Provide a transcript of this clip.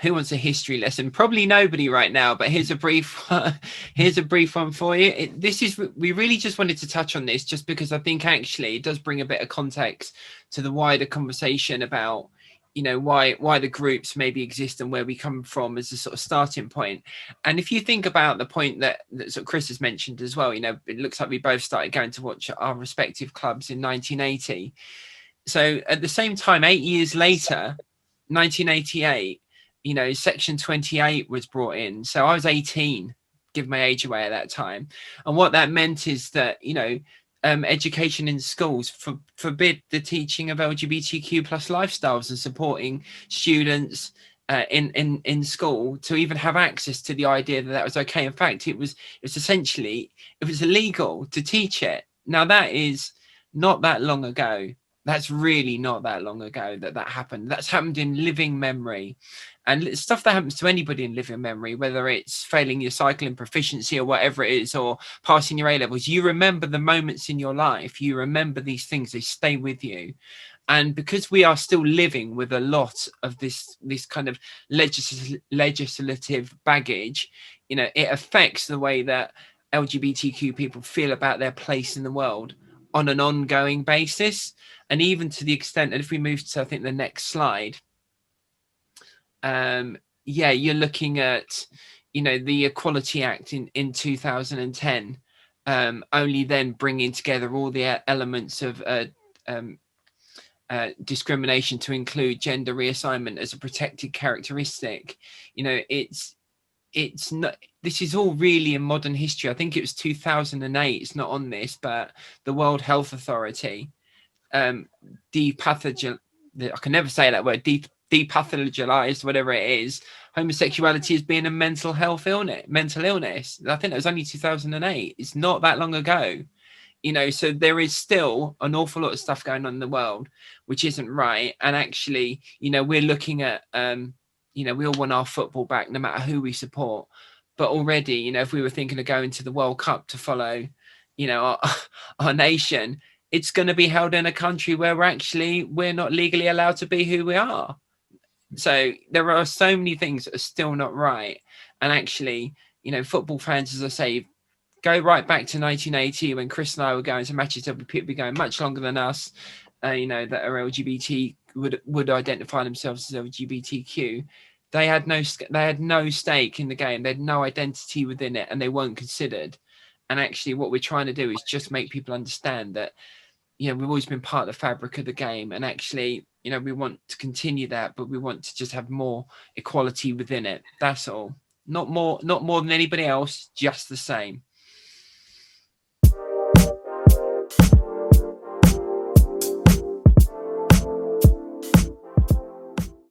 Who wants a history lesson? Probably nobody right now, but here's a brief here's a brief one for you. We really just wanted to touch on this just because I think actually it does bring a bit of context to the wider conversation about, you know, why the groups maybe exist and where we come from as a sort of starting point. And if you think about the point that sort of Chris has mentioned as well, you know, it looks like we both started going to watch our respective clubs in 1980. So at the same time, 8 years later, 1988, you know, Section 28 was brought in. So I was 18, give my age away at that time. And what that meant is that, you know, education in schools forbid the teaching of LGBTQ plus lifestyles and supporting students in school to even have access to the idea that was okay. In fact, it was essentially, it was illegal to teach it. Now that is not that long ago. That's really not that long ago that happened. That's happened in living memory, and stuff that happens to anybody in living memory, whether it's failing your cycling proficiency or whatever it is, or passing your A levels. You remember the moments in your life. You remember these things. They stay with you. And because we are still living with a lot of this kind of legislative baggage, you know, it affects the way that LGBTQ people feel about their place in the world on an ongoing basis. And even to the extent that if we move to, I think, the next slide, yeah, you're looking at, you know, the Equality Act in 2010, only then bringing together all the elements of discrimination to include gender reassignment as a protected characteristic. You know, it's not, this is all really in modern history. I think it was 2008, it's not on this, but the World Health Authority I can never say that word, depathologized, whatever it is, homosexuality as being a mental illness. I think it was only 2008. It's not that long ago, you know. So there is still an awful lot of stuff going on in the world which isn't right. And actually, you know, we're looking at you know, we all want our football back no matter who we support, but already, you know, if we were thinking of going to the World Cup to follow, you know, our nation, it's going to be held in a country where we're not legally allowed to be who we are. So there are so many things that are still not right. And actually, you know, football fans, as I say, go right back to 1980 when Chris and I were going to matches. There'll be people going much longer than us, you know, that are LGBT, would identify themselves as LGBTQ. They had no stake in the game. They had no identity within it, and they weren't considered. And actually, what we're trying to do is just make people understand that, you know, we've always been part of the fabric of the game. And actually, you know, we want to continue that, but we want to just have more equality within it. That's all. Not more than anybody else, just the same.